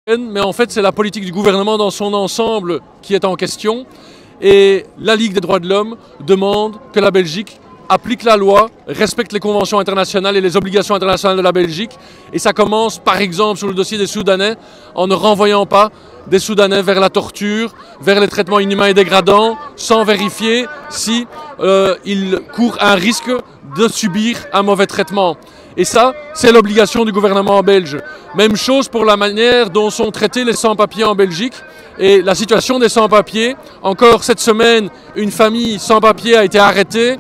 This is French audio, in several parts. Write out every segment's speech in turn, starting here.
Mais en fait, c'est la politique du gouvernement dans son ensemble qui est en question. Et la Ligue des droits de l'homme demande que la Belgique applique la loi, respecte les conventions internationales et les obligations internationales de la Belgique. Et ça commence, par exemple, sur le dossier des Soudanais, en ne renvoyant pas des Soudanais vers la torture, vers les traitements inhumains et dégradants, sans vérifier si ils courent un risque de subir un mauvais traitement. Et ça, c'est l'obligation du gouvernement belge. Même chose pour la manière dont sont traités les sans-papiers en Belgique et la situation des sans-papiers. Encore cette semaine, une famille sans-papiers a été arrêtée.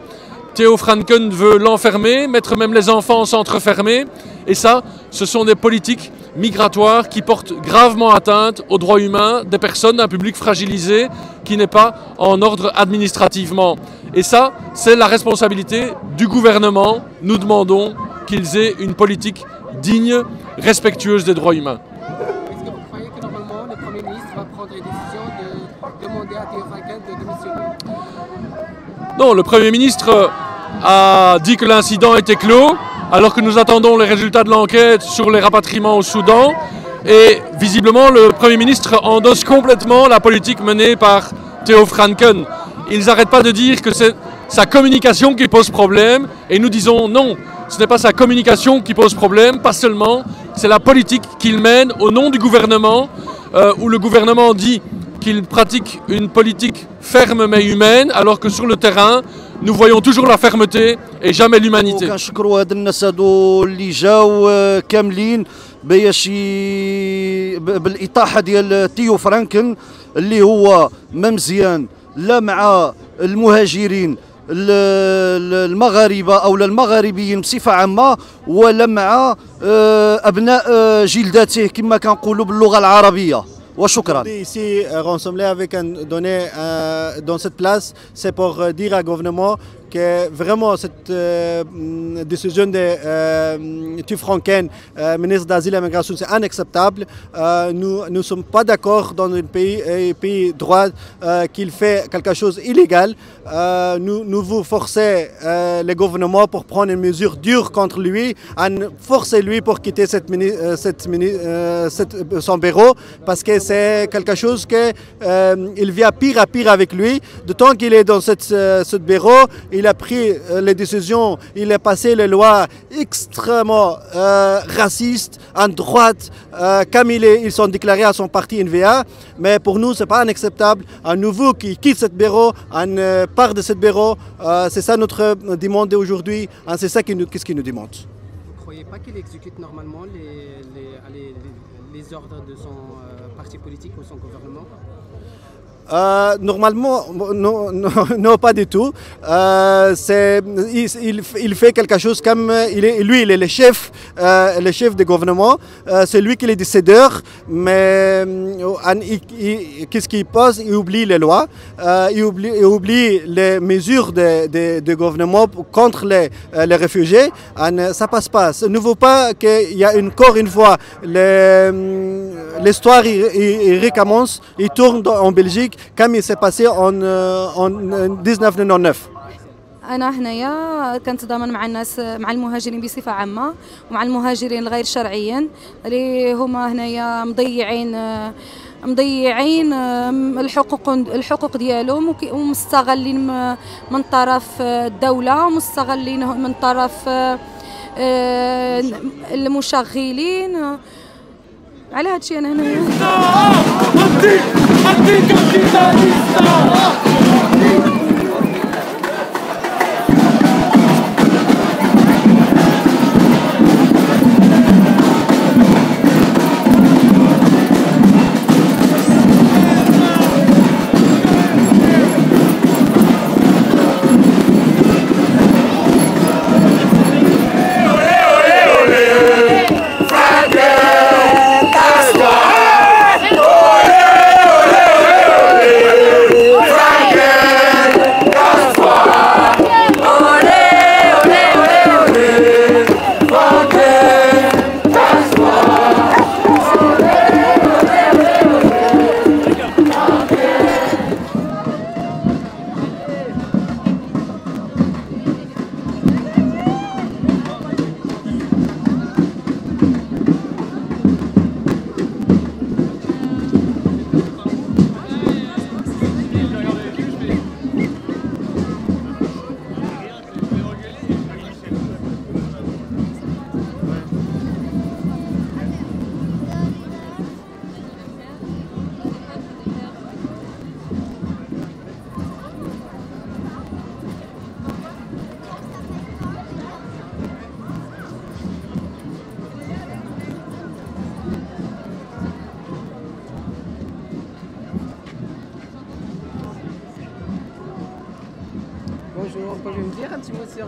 Theo Franken veut l'enfermer, mettre même les enfants en centre fermé. Et ça, ce sont des politiques migratoires qui portent gravement atteinte aux droits humains des personnes d'un public fragilisé qui n'est pas en ordre administrativement. Et ça, c'est la responsabilité du gouvernement. Nous demandons qu'ils aient une politique digne, respectueuse des droits humains. Est-ce que vous croyez que normalement le Premier ministre va prendre une décision de demander à Theo Franken de démissionner? Non, le Premier ministre a dit que l'incident était clos, alors que nous attendons les résultats de l'enquête sur les rapatriements au Soudan. Et visiblement, le Premier ministre endosse complètement la politique menée par Theo Franken. Ils n'arrêtent pas de dire que c'est sa communication qui pose problème, et nous disons non, ce n'est pas sa communication qui pose problème, pas seulement, c'est la politique qu'il mène au nom du gouvernement, où le gouvernement dit qu'il pratique une politique ferme mais humaine, alors que sur le terrain, nous voyons toujours la fermeté et jamais l'humanité. كنشكروا هاد الناس هادو اللي جاو كاملين باش بالاطاحه ديال تيو فرانكن اللي هو ما مزيان لا مع المهاجرين المغاربه او المغاربيين بصفه عامه ولا مع ابناء جلداته كما كنقولوا باللغه العربيه. Ici, rassemblé avec un donné dans cette place, c'est pour dire au gouvernement que vraiment cette décision de Theo Franken, ministre d'Asile et Migration, c'est inacceptable. Nous ne sommes pas d'accord dans un pays droit qu'il fait quelque chose d'illégal. Nous vous forcer le gouvernement pour prendre une mesure dure contre lui, forcer lui pour quitter son bureau, parce que c'est quelque chose qu'il vient pire à pire avec lui. De temps qu'il est dans ce bureau, il a pris les décisions, il a passé les lois extrêmement racistes, en droite, comme ils sont déclarés à son parti NVA. Mais pour nous, ce n'est pas inacceptable. Un nouveau qui quitte ce bureau, un part de ce bureau, c'est ça notre demande aujourd'hui, c'est ça qu'il nous demande. Vous ne croyez pas qu'il exécute normalement les ordres de son parti politique ou son gouvernement? Normalement, non, pas du tout. Il fait quelque chose comme lui, il est le chef du gouvernement. C'est lui qui est le décideur, mais qu'est-ce qu'il passe? Il oublie les lois, il oublie les mesures du gouvernement contre les réfugiés. Ça passe pas. Ça ne vaut pas qu'il y a encore une fois l'histoire recommence, il tourne en Belgique comme il s'est passé en 1999. أنا هنايا كنتضامن مع الناس مع المهاجرين بصفة عامة ومع المهاجرين الغير شرعيين اللي هما هنايا مضيعين الحقوق ديالهم ومستغلين من طرف الدولة ومستغلين من طرف المشغلين. على هذا الشيء أنا هنا. Franken! pouvez me dire un petit mot sur...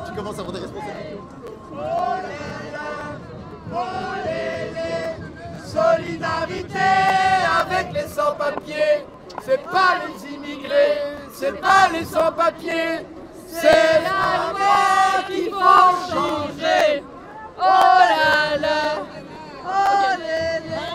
Tu commences à avoir des responsabilités. Solidarité avec les sans-papiers, c'est pas les immigrés, c'est pas les sans-papiers, c'est la loi qu'il faut changer. Oh là là, oh là là.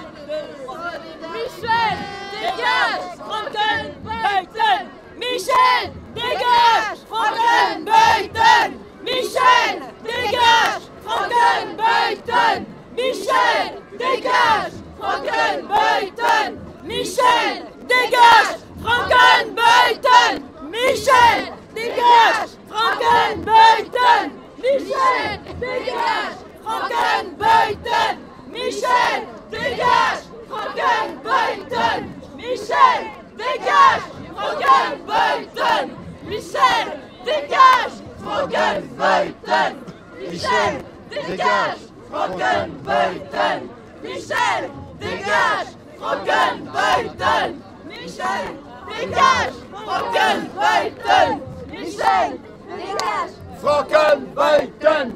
Michel, dégage, Frankenbeutel. Michel, dégage, Frankenbeutel. Michel, dégage, Frankenbeutel. Michel, dégage, Frankenbeutel. Michel, dégage, Frankenbeutel. Michel, dégage, Frankenbeutel. Michel, dégage, Frankenbeutel. Michel, dégage, Frankenbeutel. Michel, dégage, Frankenbeutel. Michel, dégage, Frankenbeutel. Michel, dégage, Frankenbeutel. Michel, dégage, Frankenbeutel. Michel, dégage, Frankenbeutel. Michel, dégage, Frankenbeutel.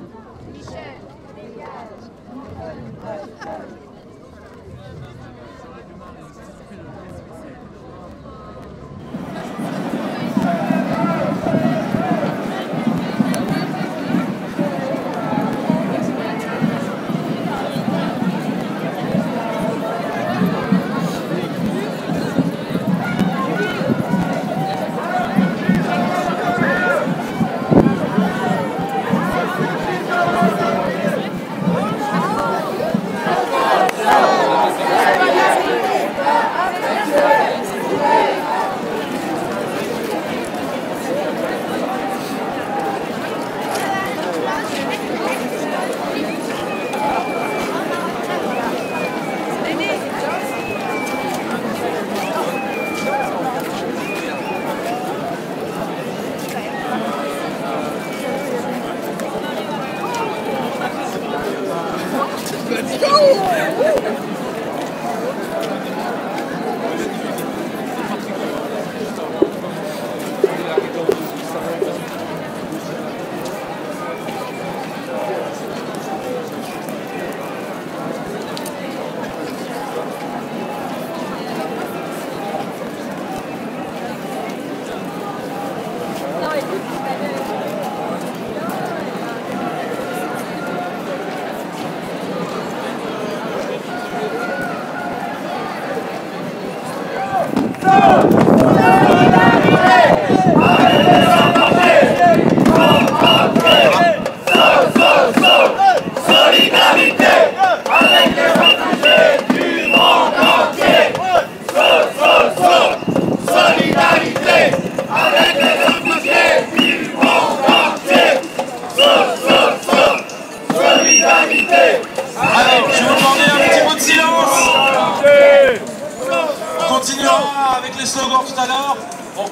Avec les slogans tout à l'heure,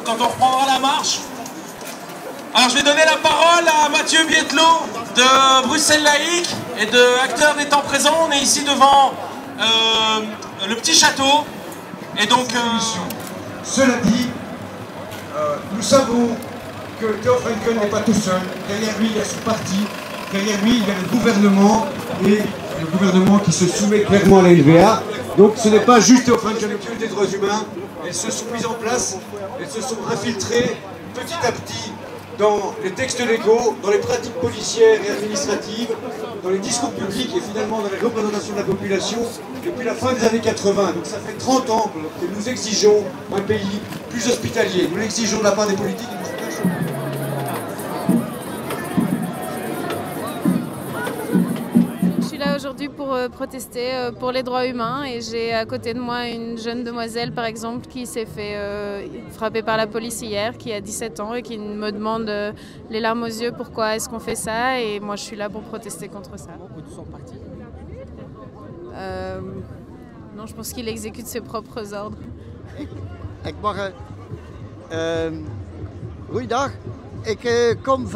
quand on reprendra la marche. Alors je vais donner la parole à Mathieu Biettelot de Bruxelles Laïque et de Acteurs des temps présents. On est ici devant le petit château. Et donc... Cela dit, nous savons que Theo Franken n'est pas tout seul. Derrière lui, il y a son parti. Derrière lui, il y a le gouvernement. Et le gouvernement qui se soumet clairement à la LVA. Donc ce n'est pas juste Theo Franken, le culte des droits humains. Elles se sont mises en place, elles se sont infiltrées petit à petit dans les textes légaux, dans les pratiques policières et administratives, dans les discours publics et finalement dans les représentations de la population depuis la fin des années 80. Donc ça fait 30 ans que nous exigeons un pays plus hospitalier. Nous l'exigeons de la part des politiques et nous sommes très chauds. Aujourd'hui pour protester pour les droits humains et j'ai à côté de moi une jeune demoiselle par exemple qui s'est fait frapper par la police hier, qui a 17 ans et qui me demande les larmes aux yeux pourquoi est-ce qu'on fait ça, et moi je suis là pour protester contre ça. Non, je pense qu'il exécute ses propres ordres. Ik mag... Goeiedag. Ik kom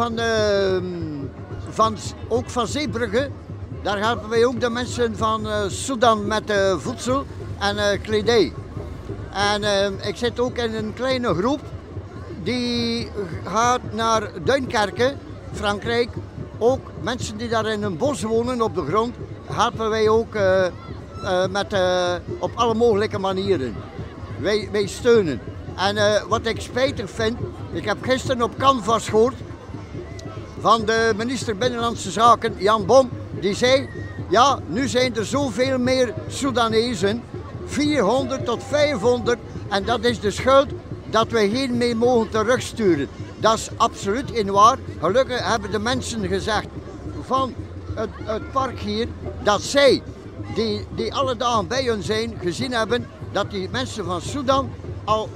ook van Zeebrugge. Daar helpen wij ook de mensen van Sudan met voedsel en kledij. En ik zit ook in een kleine groep die gaat naar Duinkerke, Frankrijk. Ook mensen die daar in een bos wonen op de grond, helpen wij ook op alle mogelijke manieren. Wij steunen. En wat ik spijtig vind, ik heb gisteren op Canvas gehoord van de minister Binnenlandse Zaken, Jan Bon, die zei, ja, nu zijn er zoveel meer Soedanezen, 400 tot 500, en dat is de schuld dat we geen mee mogen terugsturen. Dat is absoluut niet waar. Gelukkig hebben de mensen gezegd van het park hier, dat zij, die alle dagen bij hun zijn, gezien hebben dat die mensen van Sudan al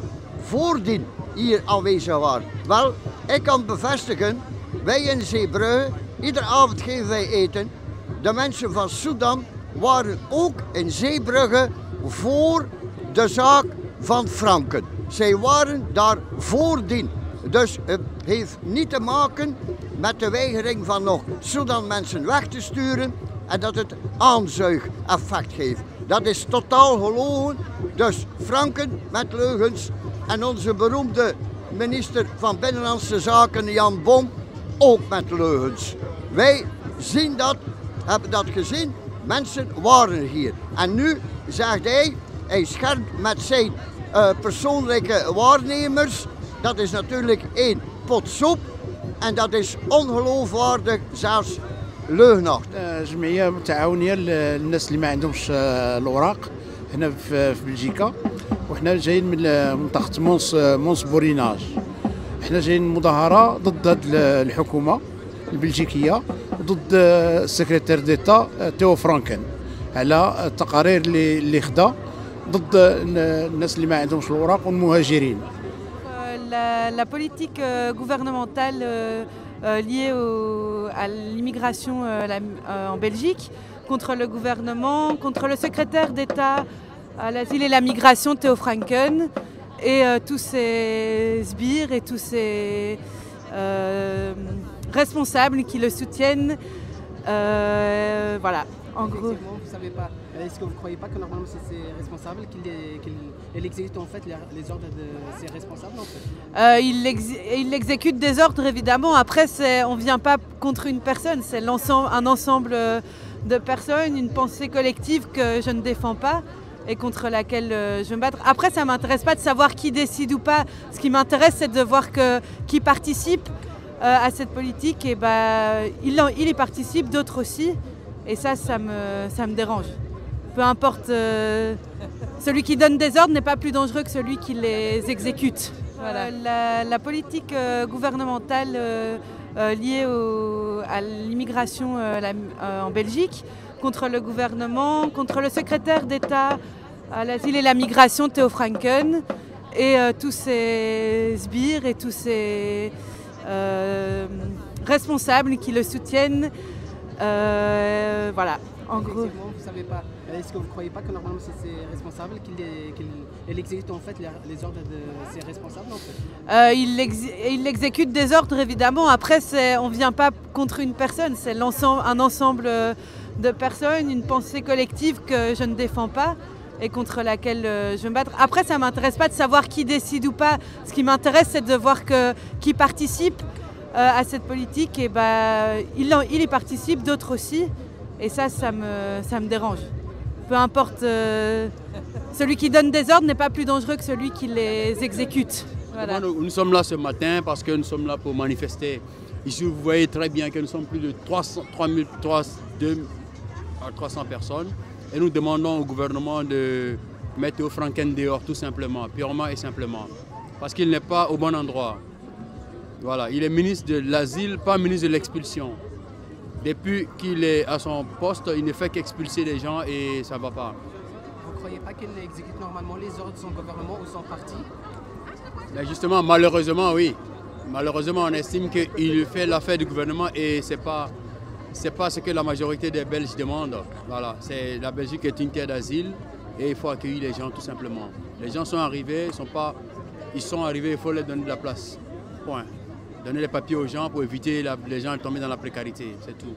voordien hier aanwezig waren. Wel, ik kan bevestigen, wij in Zeebrugge, iedere avond geven wij eten. De mensen van Sudan waren ook in Zeebrugge voor de zaak van Franken. Zij waren daar voordien. Dus het heeft niet te maken met de weigering van nog Sudan mensen weg te sturen en dat het aanzuigeffect geeft. Dat is totaal gelogen. Dus Franken met leugens en onze beroemde minister van Binnenlandse Zaken Jan Bon ook met leugens. Wij zien dat, hebben dat gezien, mensen waren hier. En nu zegt hij schermt met zijn persoonlijke waarnemers. Dat is natuurlijk één pot soep en dat is ongeloofwaardig, zelfs leugenachtig. جمعية متعاونية للناس اللي ما عندهمش الأوراق هنا في بلجيكا، وحنا جايين من منطقة مونس بوريناج. احنا جايين مظاهرة ضد هذه الحكومة البلجيكية وضد السكرتير ديتا تيو فرانكن على التقارير اللي خدا ضد الناس اللي ما عندهمش الأوراق والمهاجرين. La politique gouvernementale liée à l'immigration en Belgique, contre le gouvernement, contre le secrétaire d'État à l'asile et la migration Theo Franken et tous ces sbires et tous ces responsables qui le soutiennent. Voilà, en gros. Vous savez pas, est-ce que vous ne croyez pas que normalement c'est ces responsables qu'il exécute en fait les ordres de ces responsables en fait il exécute des ordres évidemment, après on ne vient pas contre une personne, c'est un ensemble de personnes, une pensée collective que je ne défends pas et contre laquelle je vais me battre. Après ça ne m'intéresse pas de savoir qui décide ou pas, ce qui m'intéresse c'est de voir qui participe à cette politique et il y participe, d'autres aussi. Et ça me dérange. Peu importe, celui qui donne des ordres n'est pas plus dangereux que celui qui les exécute. Voilà. La politique gouvernementale liée à l'immigration en Belgique, contre le gouvernement, contre le secrétaire d'État à l'asile et la migration Theo Franken et tous ces sbires et tous ces responsables qui le soutiennent. Voilà, en gros. Vous savez pas, est-ce que vous ne croyez pas que normalement c'est ces responsables qu'il exécute en fait les ordres de ces responsables en fait il exécute des ordres évidemment, après on ne vient pas contre une personne, c'est un ensemble de personnes, une pensée collective que je ne défends pas et contre laquelle je vais me battre. Après ça ne m'intéresse pas de savoir qui décide ou pas, ce qui m'intéresse c'est de voir qui participe à cette politique et il y participe, d'autres aussi et ça me dérange. Peu importe, celui qui donne des ordres n'est pas plus dangereux que celui qui les exécute. Voilà. Nous sommes là ce matin parce que nous sommes là pour manifester. Ici vous voyez très bien que nous sommes plus de 300 personnes et nous demandons au gouvernement de mettre Theo Franken dehors tout simplement, purement et simplement, parce qu'il n'est pas au bon endroit. Voilà, il est ministre de l'asile, pas ministre de l'expulsion. Depuis qu'il est à son poste, il ne fait qu'expulser les gens et ça ne va pas. Vous ne croyez pas qu'il exécute normalement les ordres de son gouvernement ou son parti? Mais justement, malheureusement, oui. Malheureusement, on estime qu'il fait l'affaire du gouvernement et ce n'est pas ce que la majorité des Belges demandent. Voilà, la Belgique est une terre d'asile et il faut accueillir les gens tout simplement. Les gens sont arrivés, ils sont arrivés, il faut leur donner de la place. Point. Donner les papiers aux gens pour éviter les gens de tomber dans la précarité, c'est tout.